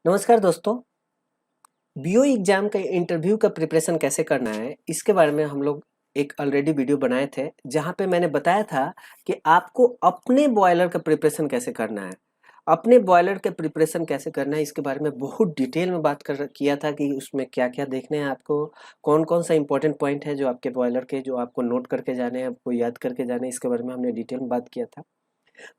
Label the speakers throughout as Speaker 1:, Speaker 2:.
Speaker 1: नमस्कार दोस्तों। BO exam का इंटरव्यू का प्रिपरेशन कैसे करना है, इसके बारे में हम लोग एक ऑलरेडी वीडियो बनाए थे, जहां पे मैंने बताया था कि आपको अपने बॉयलर का प्रिपरेशन कैसे करना है। अपने बॉयलर का प्रिपरेशन कैसे करना है इसके बारे में बहुत डिटेल में बात कर किया था कि उसमें क्या क्या देखने हैं आपको, कौन कौन सा इंपॉर्टेंट पॉइंट है जो आपके बॉयलर के, जो आपको नोट करके जाने हैं, आपको याद करके जाने हैं। इसके बारे में हमने डिटेल में बात किया था।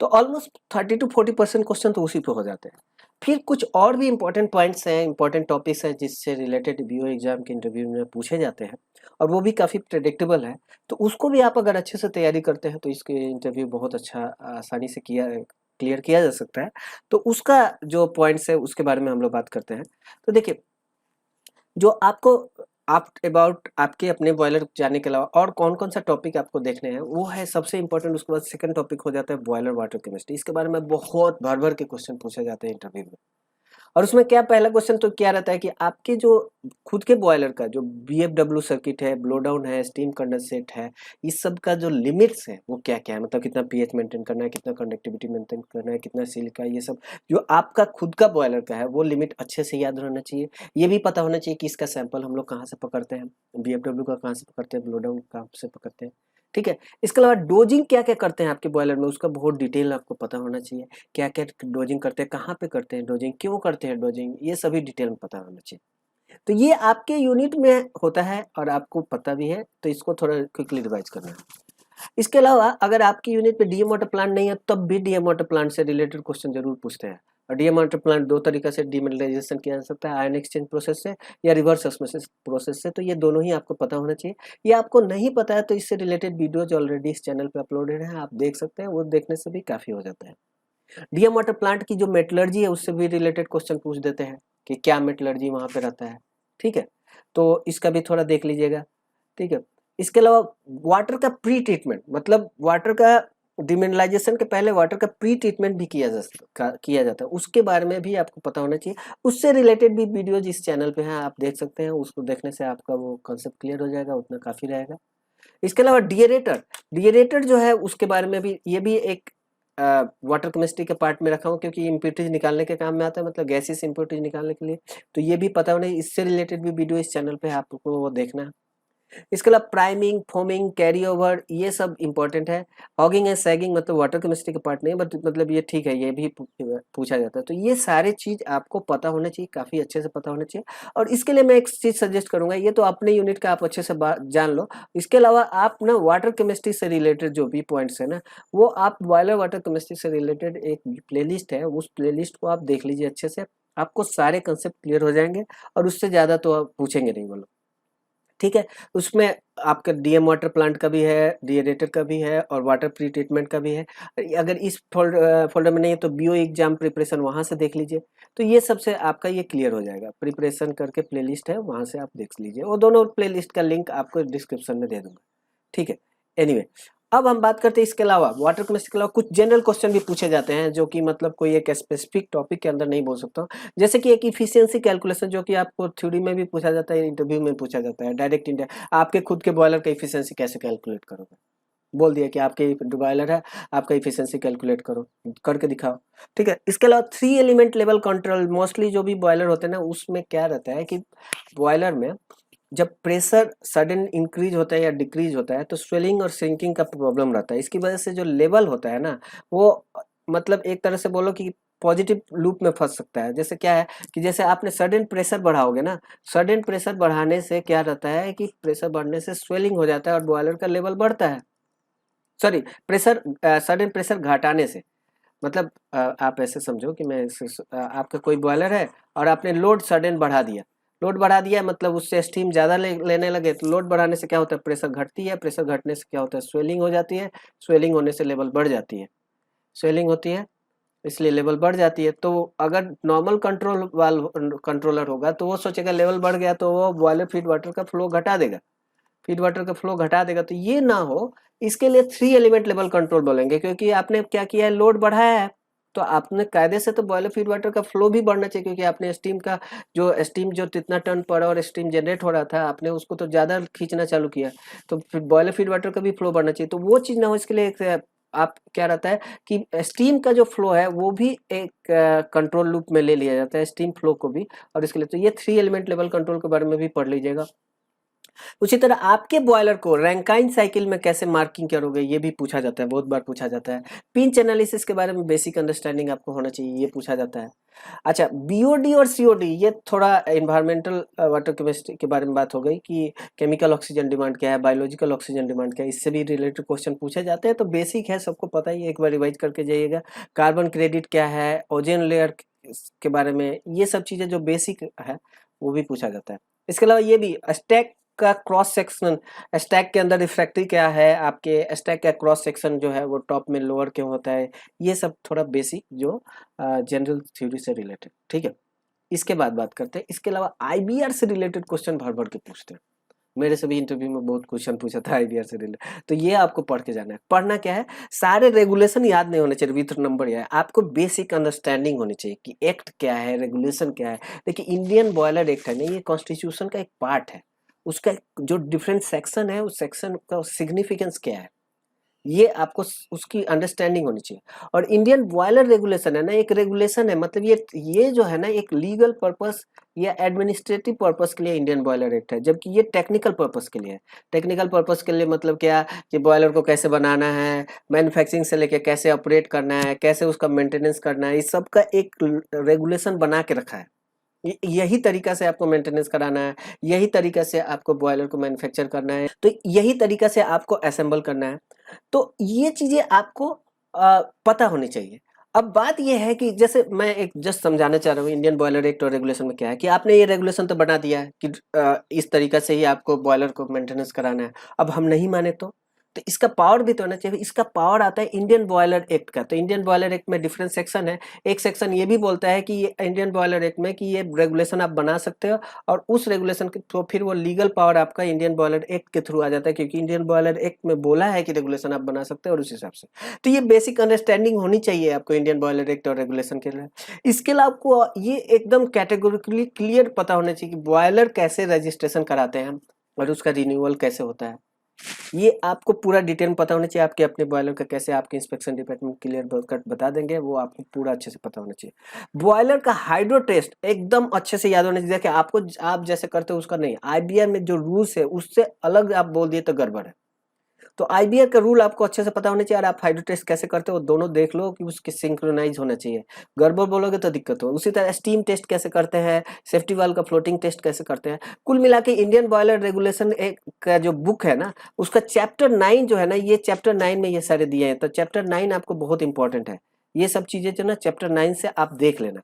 Speaker 1: तो ऑलमोस्ट 30 to 40% क्वेश्चन तो उसी पे हो जाते हैं। फिर कुछ और भी इंपॉर्टेंट पॉइंट्स हैं, इंपॉर्टेंट टॉपिक्स हैं जिससे रिलेटेड बीओ एग्जाम के इंटरव्यू में पूछे जाते हैं, और वो भी काफ़ी प्रेडिक्टेबल है। तो उसको भी आप अगर अच्छे से तैयारी करते हैं तो इसके इंटरव्यू बहुत अच्छा आसानी से क्लियर किया जा सकता है। तो उसका जो पॉइंट्स है उसके बारे में हम लोग बात करते हैं। तो देखिए, जो आपको आप अबाउट आपके अपने बॉयलर जाने के अलावा और कौन कौन सा टॉपिक आपको देखने हैं, वो है सबसे इंपॉर्टेंट। उसके बाद सेकंड टॉपिक हो जाता है बॉयलर वाटर केमिस्ट्री। इसके बारे में बहुत भर भर के क्वेश्चन पूछे जाते हैं इंटरव्यू में। और उसमें क्या, पहला क्वेश्चन तो क्या रहता है कि आपके जो खुद के बॉयलर का जो बीएफडब्ल्यू सर्किट है, ब्लो डाउन है, स्टीम कंडेंसेट है, इस सब का जो लिमिट्स है वो क्या क्या है। मतलब कितना पीएच मेंटेन करना है, कितना कंडक्टिविटी मेंटेन करना है, कितना सिलिका, ये सब जो आपका खुद का बॉयलर का है वो लिमिट अच्छे से याद रहना चाहिए। ये भी पता होना चाहिए कि इसका सैंपल हम लोग कहाँ से पकड़ते हैं, बीएफडब्ल्यू का कहाँ से पकड़ते हैं, ब्लो डाउन कहाँ से पकड़ते हैं। ठीक है। इसके अलावा डोजिंग क्या क्या करते हैं आपके बॉयलर में, उसका बहुत डिटेल आपको पता होना चाहिए। क्या क्या डोजिंग करते हैं, कहाँ पे करते हैं डोजिंग, क्यों करते हैं डोजिंग, ये सभी डिटेल में पता होना चाहिए। तो ये आपके यूनिट में होता है और आपको पता भी है, तो इसको थोड़ा क्विकली रिवाइज करना है। इसके अलावा अगर आपकी यूनिट पे डीएम वाटर प्लांट नहीं है तब भी डीएम वाटर प्लांट से रिलेटेड क्वेश्चन जरूर पूछते हैं। और डीएम वाटर प्लांट दो तरीका से डीमिनरलाइजेशन किया जा सकता है, आयन एक्सचेंज प्रोसेस से या रिवर्स ऑस्मोसिस प्रोसेस से। तो ये दोनों ही आपको पता होना चाहिए। ये आपको नहीं पता है तो इससे रिलेटेड वीडियोज ऑलरेडी इस चैनल पे अपलोडेड है, आप देख सकते हैं। वो देखने से भी काफी हो जाता है। डीएम वाटर प्लांट की जो मेटलर्जी है उससे भी रिलेटेड क्वेश्चन पूछ देते हैं कि क्या मेटलर्जी वहां पे रहता है। ठीक है, तो इसका भी थोड़ा देख लीजिएगा। ठीक है। इसके अलावा वाटर का प्री ट्रीटमेंट, मतलब वाटर का डिमिनरलाइजेशन के पहले वाटर का प्री ट्रीटमेंट भी किया जाता है, उसके बारे में भी आपको पता होना चाहिए। उससे रिलेटेड भी वीडियोज इस चैनल पे हैं, आप देख सकते हैं। उसको देखने से आपका वो कॉन्सेप्ट क्लियर हो जाएगा, उतना काफी रहेगा। इसके अलावा डिएरेटर, डिएरेटर जो है उसके बारे में भी, ये भी एक वाटर केमिस्ट्री के पार्ट में रखा हूँ क्योंकि इम्प्योरिटीज निकालने के काम में आता है, मतलब गैसेस इम्प्योरिटीज निकालने के लिए। तो ये भी पता होना, इससे रिलेटेड भी वीडियो इस चैनल पे आपको वो देखना है। इसके अलावा प्राइमिंग, फोमिंग, कैरी ओवर, ये सब इंपॉर्टेंट है। हॉगिंग एंड सैगिंग मतलब वाटर केमिस्ट्री का पार्ट नहीं है, बट मतलब ये ठीक है, ये भी पूछा जाता है। तो ये सारे चीज आपको पता होना चाहिए, काफी अच्छे से पता होना चाहिए। और इसके लिए मैं एक चीज सजेस्ट करूंगा, ये तो अपने यूनिट का आप अच्छे से जान लो। इसके अलावा आप ना वाटर केमिस्ट्री से रिलेटेड जो भी पॉइंट्स है ना, वो आप बॉयलर वाटर केमिस्ट्री से रिलेटेड एक प्लेलिस्ट है, उस प्लेलिस्ट को आप देख लीजिए अच्छे से। आपको सारे कंसेप्ट क्लियर हो जाएंगे और उससे ज्यादा तो आप पूछेंगे नहीं वो लोग। ठीक है। उसमें आपका डीएम वाटर प्लांट का भी है, डीएरेटर का भी है, और वाटर प्री ट्रीटमेंट का भी है। अगर इस फोल्डर में नहीं है तो बीओ एग्जाम प्रिपरेशन वहां से देख लीजिए। तो ये सबसे आपका ये क्लियर हो जाएगा। प्रिपरेशन करके प्लेलिस्ट है, वहां से आप देख लीजिए। वो दोनों प्लेलिस्ट का लिंक आपको डिस्क्रिप्शन में दे दूंगा। ठीक है। एनीवे, अब हम बात करते हैं इसके अलावा वाटर केमिस्ट्री के अलावा कुछ जनरल क्वेश्चन भी पूछे जाते हैं, जो कि मतलब कोई एक स्पेसिफिक टॉपिक के अंदर नहीं बोल सकता हूँ। जैसे कि एक इफिशियंसी कैलकुलेशन, जो कि आपको थ्योरी में भी पूछा जाता है, इंटरव्यू में पूछा जाता है डायरेक्ट इंडिया। आपके खुद के बॉयलर का इफिशियंसी कैसे कैलकुलेट करोगे, बोल दिया कि आपके बॉयलर है, आपका इफिशियंसी कैलकुलेट करो, करके दिखाओ। ठीक है। इसके अलावा 3 एलिमेंट लेवल कंट्रोल, मोस्टली जो भी बॉयलर होते हैं ना, उसमें क्या रहता है कि बॉयलर में जब प्रेशर सडन इंक्रीज होता है या डिक्रीज होता है तो स्वेलिंग और सिंकिंग का प्रॉब्लम रहता है। इसकी वजह से जो लेवल होता है ना, वो मतलब एक तरह से बोलो कि पॉजिटिव लूप में फंस सकता है। जैसे क्या है कि जैसे आपने सडन प्रेशर बढ़ाओगे ना, सडन प्रेशर बढ़ाने से क्या रहता है कि प्रेशर बढ़ने से स्वेलिंग हो जाता है और बॉयलर का लेवल बढ़ता है। सॉरी, प्रेशर सडन प्रेशर घटाने से मतलब आप ऐसे समझो कि आपका कोई बॉयलर है और आपने लोड सडन बढ़ा दिया। लोड बढ़ा दिया मतलब उससे स्टीम ज़्यादा लेने लगे, तो लोड बढ़ाने से क्या होता है, प्रेशर घटती है। प्रेशर घटने से क्या होता है, स्वेलिंग हो जाती है। स्वेलिंग होने से लेवल बढ़ जाती है। स्वेलिंग होती है इसलिए लेवल बढ़ जाती है। तो अगर नॉर्मल कंट्रोलर होगा तो वो सोचेगा लेवल बढ़ गया तो वो बॉयलर फीड वाटर का फ्लो घटा देगा, फीड वाटर का फ्लो घटा देगा। तो ये ना हो, इसके लिए 3 एलिमेंट लेवल कंट्रोल बोलेंगे, क्योंकि आपने क्या किया है, लोड बढ़ाया है। तो आपने कायदे से तो बॉयलर फीड वाटर का फ्लो भी बढ़ना चाहिए, क्योंकि आपने स्टीम जो कितना ton per hour steam generate हो रहा था, आपने उसको तो ज्यादा खींचना चालू किया। तो फिर बॉयलर फीड वाटर का भी फ्लो बढ़ना चाहिए। तो वो चीज ना हो, इसके लिए एक आप क्या रहता है कि स्टीम का जो फ्लो है वो भी एक कंट्रोल लूप में ले लिया जाता है, स्टीम फ्लो को भी। और इसके लिए तो ये 3 एलिमेंट लेवल कंट्रोल के बारे में भी पढ़ लीजिएगा। उसी तरह आपके बॉयलर को रैंकाइन साइकिल में कैसे मार्किंग करोगे ये भी पूछा जाता है, बहुत बार पूछा जाता है। पिंच एनालिसिस के बारे में बेसिक अंडरस्टैंडिंग आपको होना चाहिए, ये पूछा जाता है। अच्छा, बीओडी और सीओडी ये थोड़ा एनवायरमेंटल वाटर केमिस्ट्री के बारे में बात हो गई कि केमिकल ऑक्सीजन डिमांड क्या है, बायोलॉजिकल ऑक्सीजन डिमांड क्या है, इससे भी रिलेटेड क्वेश्चन पूछे जाते हैं। तो बेसिक है, सबको पता ही है, एक बार रिवाइज करके जाइएगा। कार्बन क्रेडिट क्या है, ओजोन लेयर के बारे में, ये सब चीजें जो बेसिक है वो भी पूछा जाता है। इसके अलावा ये भी स्टैक का क्रॉस सेक्शन, स्टैक के अंदर रिफ्रैक्टिव क्या है, आपके स्टैक का क्रॉस सेक्शन जो है वो टॉप में लोअर क्यों होता है, ये सब थोड़ा बेसिक जो जनरल थ्योरी से रिलेटेड, ठीक है। इसके बाद बात करते हैं, इसके अलावा आईबीआर से रिलेटेड क्वेश्चन भर भर के पूछते हैं। मेरे से भी इंटरव्यू में बहुत क्वेश्चन पूछा था आईबीआर से रिलेटेड, तो ये आपको पढ़ के जाना है। पढ़ना क्या है, सारे रेगुलेशन याद नहीं होने चाहिए विथ नंबर, या आपको बेसिक अंडरस्टैंडिंग होनी चाहिए कि एक्ट क्या है, रेगुलेशन क्या है। देखिए इंडियन बॉयलर एक्ट है ना, ये कॉन्स्टिट्यूशन का एक पार्ट है, उसका जो डिफरेंट सेक्शन है उस सेक्शन का सिग्निफिकेंस क्या है, ये आपको उसकी अंडरस्टैंडिंग होनी चाहिए। और इंडियन बॉयलर रेगुलेशन है ना, एक रेगुलेशन है, मतलब ये जो है ना एक लीगल पर्पस या एडमिनिस्ट्रेटिव पर्पस के लिए इंडियन बॉयलर एक्ट है, जबकि ये टेक्निकल पर्पस के लिए है। टेक्निकल पर्पस के लिए मतलब क्या, कि बॉयलर को कैसे बनाना है, मैन्युफैक्चरिंग से लेके कैसे ऑपरेट करना है, कैसे उसका मेंटेनेंस करना है, इस सब का एक रेगुलेशन बना के रखा है। यही तरीका से आपको मेंटेनेंस कराना है, यही तरीका से आपको बॉयलर को मैन्युफैक्चर करना है, तो यही तरीका से आपको असेंबल करना है। तो ये चीजें आपको पता होनी चाहिए। अब बात ये है कि जैसे मैं एक जस्ट समझाना चाह रहा हूँ इंडियन बॉयलर एक्ट और रेगुलेशन में क्या है, कि आपने ये रेगुलेशन तो बना दिया है कि इस तरीका से ही आपको बॉयलर को मेंटेनेंस कराना है। अब हम नहीं माने तो इसका पावर भी तो होना चाहिए। इसका पावर आता है इंडियन बॉयलर एक्ट का। तो इंडियन बॉयलर एक्ट में डिफरेंट सेक्शन है। एक सेक्शन ये भी बोलता है कि ये इंडियन बॉयलर एक्ट में कि ये रेगुलेशन आप बना सकते हो, और उस रेगुलेशन के तो फिर वो लीगल पावर आपका इंडियन बॉयलर एक्ट के थ्रू आ जाता है, क्योंकि इंडियन बॉयलर एक्ट में बोला है कि रेगुलेशन आप बना सकते हो, और उस हिसाब से तो ये बेसिक अंडरस्टैंडिंग होनी चाहिए आपको इंडियन बॉयलर एक्ट और रेगुलेशन के लिए। इसके अलावा आपको ये एकदम कैटेगोरिकली क्लियर पता होना चाहिए कि बॉयलर कैसे रजिस्ट्रेशन कराते हैं और उसका रिन्यूअल कैसे होता है। ये आपको पूरा डिटेल में पता होना चाहिए। आपके अपने बॉयलर का कैसे आपके इंस्पेक्शन डिपार्टमेंट क्लियर कट बता देंगे, वो आपको पूरा अच्छे से पता होना चाहिए। बॉयलर का हाइड्रो टेस्ट एकदम अच्छे से याद होना चाहिए कि आपको आप जैसे करते हो उसका नहीं, आईबीआर में जो रूल्स है उससे अलग आप बोल दिए तो गड़बड़ है। तो आईबीआर का रूल आपको अच्छे से पता होना चाहिए, और आप हाइड्रो टेस्ट कैसे करते हो दोनों देख लो कि उसके सिंक्रोनाइज होना चाहिए। गड़बड़ बोलोगे तो दिक्कत हो। उसी तरह स्टीम टेस्ट कैसे करते हैं, सेफ्टी वाल्व का फ्लोटिंग टेस्ट कैसे करते हैं। कुल मिला के इंडियन बॉयलर रेगुलेशन एक का जो बुक है ना, उसका चैप्टर 9 जो है ना, ये चैप्टर 9 में ये सारे दिए हैं। तो चैप्टर 9 आपको बहुत इंपॉर्टेंट है। ये सब चीजें जो ना चैप्टर 9 से आप देख लेना,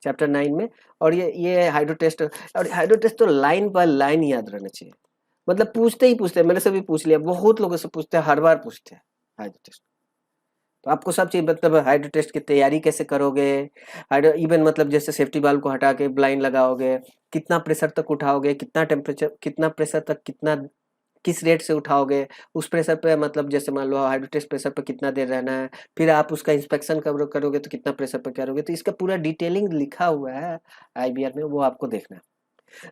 Speaker 1: चैप्टर 9 में। और ये हाइड्रो टेस्ट, और हाइड्रो टेस्ट तो लाइन बाय लाइन याद रहना चाहिए। मतलब पूछते ही पूछते हैं, मेरे से भी पूछ लिया, बहुत लोगों से पूछते हैं, हर बार पूछते हैं हाइड्रो टेस्ट। तो आपको सब चीज मतलब हाइड्रो टेस्ट की तैयारी कैसे करोगे, हाइड्रो इवन मतलब जैसे सेफ्टी वाल्व को हटा के ब्लाइंड लगाओगे, कितना प्रेशर तक उठाओगे, कितना टेम्परेचर, कितना प्रेशर तक, कितना किस रेट से उठाओगे, उस प्रेशर पे मतलब जैसे मान लो हाइड्रो टेस्ट प्रेशर पे कितना देर रहना है, फिर आप उसका इंस्पेक्शन करोगे तो कितना प्रेशर पे करोगे। तो इसका पूरा डिटेलिंग लिखा हुआ है आईबीआर में, वो आपको देखना है।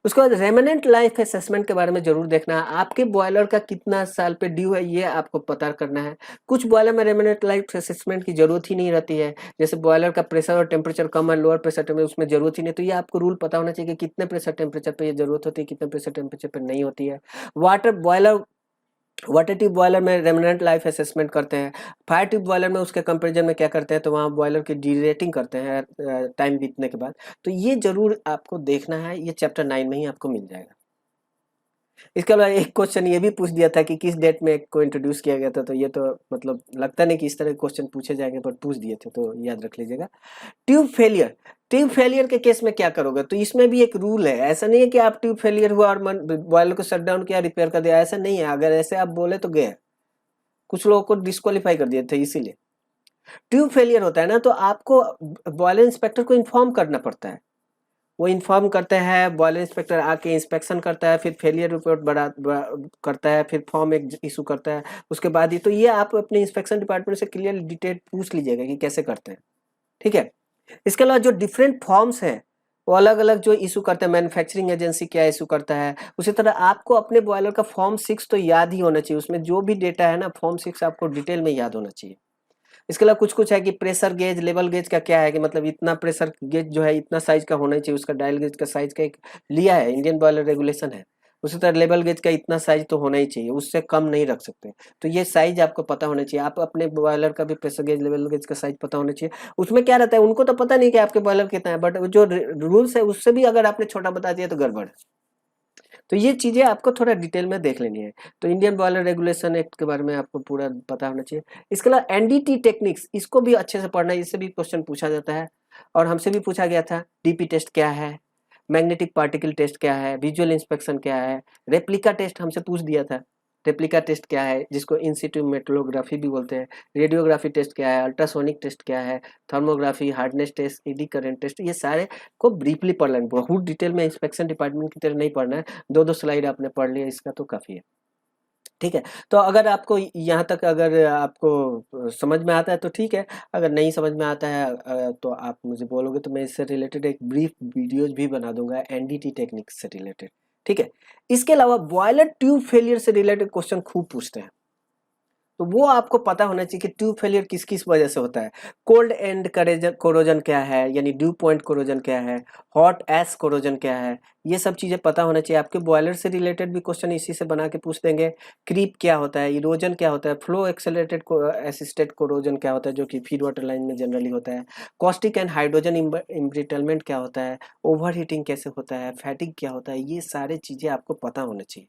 Speaker 1: उसके बाद रेमिनेंट लाइफ असेसमेंट के बारे में जरूर देखना है। आपके बॉयलर का कितना साल पे ड्यू है, ये आपको पता करना है। कुछ बॉयलर में रेमिनेंट लाइफ असेसमेंट की जरूरत ही नहीं रहती है, जैसे बॉयलर का प्रेशर और टेम्परेचर कम है, लोअर प्रेशर में उसमें जरूरत ही नहीं। तो ये आपको रूल पता होना चाहिए कि कितने प्रेशर टेम्परेचर पे ये जरूरत होती है, कितने प्रेशर टेम्परेचर पे नहीं होती है। वाटर ट्यूब बॉयलर में रेमिनेंट लाइफ असेसमेंट करते हैं। फायर ट्यूब बॉयलर में उसके कंपैरिजन में क्या करते हैं, तो वहाँ बॉयलर की डी-रेटिंग करते हैं टाइम बीतने के बाद। तो ये जरूर आपको देखना है, ये चैप्टर 9 में ही आपको मिल जाएगा। इसके अलावा एक क्वेश्चन ये भी पूछ दिया था कि किस डेट में को इंट्रोड्यूस किया गया था। तो ये तो मतलब लगता नहीं कि इस तरह क्वेश्चन पूछे जाएंगे, पर पूछ दिए थे, तो याद रख लीजिएगा। ट्यूब फेलियर के केस में क्या करोगे, तो इसमें भी एक रूल है। ऐसा नहीं है कि आप ट्यूब फेलियर हुआ और बॉयलर को शट डाउन किया, रिपेयर कर दिया, ऐसा नहीं है। अगर ऐसे आप बोले तो गए, कुछ लोगों को डिस्क्वालीफाई कर दिए थे इसीलिए। ट्यूब फेलियर होता है ना, तो आपको बॉयलर इंस्पेक्टर को इन्फॉर्म करना पड़ता है। वो इन्फॉर्म करते हैं, बॉयलर इंस्पेक्टर आके इंस्पेक्शन करता है, फिर फेलियर रिपोर्ट करता है, फिर फॉर्म एक इशू करता है। उसके बाद ही तो ये आप अपने इंस्पेक्शन डिपार्टमेंट से क्लियर डिटेल पूछ लीजिएगा कि कैसे करते हैं, ठीक है। इसके अलावा जो डिफरेंट फॉर्म्स है वो अलग अलग जो इशू करते हैं, मैन्युफैक्चरिंग एजेंसी क्या इशू करता है। उसी तरह आपको अपने बॉयलर का फॉर्म 6 तो याद ही होना चाहिए। उसमें जो भी डेटा है ना, फॉर्म 6 आपको डिटेल में याद होना चाहिए। इसके अलावा कुछ कुछ है कि प्रेशर गेज, लेवल गेज का क्या है कि मतलब इतना प्रेशर गेज जो है इतना साइज का होना चाहिए, उसका डायल गेज का साइज का एक लिया है, इंडियन बॉयलर रेगुलेशन है। उसी तरह लेवल गेज का इतना साइज तो होना ही चाहिए, उससे कम नहीं रख सकते। तो ये साइज आपको पता होना चाहिए। आप अपने बॉयलर का भी प्रेशर गेज, लेवल गेज का साइज पता होना चाहिए। उसमें क्या रहता है, उनको तो पता नहीं कि आपके बॉयलर कितना है, बट जो रूल्स है उससे भी अगर आपने छोटा बता दिया तो गड़बड़ है। तो ये चीजें आपको थोड़ा डिटेल में देख लेनी है। तो इंडियन बॉयलर रेगुलेशन एक्ट के बारे में आपको पूरा पता होना चाहिए। इसके अलावा एनडीटी टेक्निक्स, इसको भी अच्छे से पढ़ना है, इससे भी क्वेश्चन पूछा जाता है और हमसे भी पूछा गया था। डीपी टेस्ट क्या है, मैग्नेटिक पार्टिकल टेस्ट क्या है, विजुअल इंस्पेक्शन क्या है, रेप्लिका टेस्ट हमसे पूछ दिया था। रेप्लिका टेस्ट क्या है, जिसको इन सिटू मेट्रोग्राफी भी बोलते हैं। रेडियोग्राफी टेस्ट क्या है, अल्ट्रासोनिक टेस्ट क्या है, thermography, hardness test, eddy current test, ये सारे को ब्रीफली पढ़ लेना, बहुत डिटेल में इंस्पेक्शन डिपार्टमेंट की तरह नहीं पढ़ना है। 2-2 स्लाइड आपने पढ़ लिया इसका तो काफी है। ठीक है, तो अगर आपको यहाँ तक अगर आपको समझ में आता है तो ठीक है, अगर नहीं समझ में आता है तो आप मुझे बोलोगे तो मैं इससे रिलेटेड एक ब्रीफ वीडियोज भी बना दूंगा एनडीटी टेक्निक्स से रिलेटेड। ठीक है, इसके अलावा बॉयलर ट्यूब फेलियर से रिलेटेड क्वेश्चन खूब पूछते हैं, तो वो आपको पता होना चाहिए कि ट्यूब फेलियर किस किस वजह से होता है। कोल्ड एंड कोरोजन क्या है, यानी ड्यू पॉइंट कोरोजन क्या है, हॉट एस कोरोजन क्या है, ये सब चीजें पता होना चाहिए। आपके बॉयलर से रिलेटेड भी क्वेश्चन इसी से बना के पूछ देंगे। क्रीप क्या होता है, इरोजन क्या होता है, फ्लो एक्सेलरेटेड असिस्टेड कोरोजन क्या होता है, जो कि फीड वाटर लाइन में जनरली होता है। कॉस्टिक एंड हाइड्रोजन इम्ब्रिटलमेंट क्या होता है, ओवर हीटिंग कैसे होता है, फैटिग क्या होता है, ये सारे चीजें आपको पता होना चाहिए।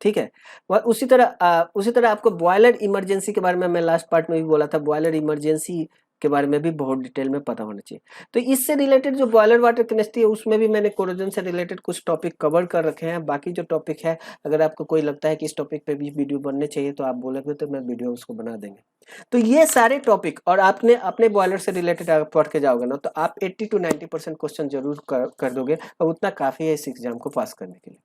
Speaker 1: ठीक है, और उसी तरह आपको बॉयलर इमरजेंसी के बारे में मैं लास्ट पार्ट में भी बोला था, बॉयलर इमरजेंसी के बारे में भी बहुत डिटेल में पता होना चाहिए। तो इससे रिलेटेड जो बॉयलर वाटर केमिस्ट्री है उसमें भी मैंने कोरोजन से रिलेटेड कुछ टॉपिक कवर कर रखे हैं। बाकी जो टॉपिक है, अगर आपको कोई लगता है कि इस टॉपिक पे भी वीडियो बनने चाहिए तो आप बोलेंगे तो मैं वीडियो उसको बना देंगे। तो ये सारे टॉपिक, और आपने अपने बॉयलर से रिलेटेड अगर पढ़ के जाओगे ना तो आप 80 to 90% क्वेश्चन जरूर कर दोगे, और उतना काफी है इस एग्जाम को पास करने के लिए।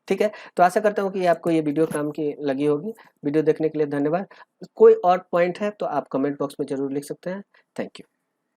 Speaker 1: ठीक है, तो आशा करता हूँ कि आपको ये वीडियो काम की लगी होगी। वीडियो देखने के लिए धन्यवाद। कोई और पॉइंट है तो आप कमेंट बॉक्स में जरूर लिख सकते हैं। Thank you.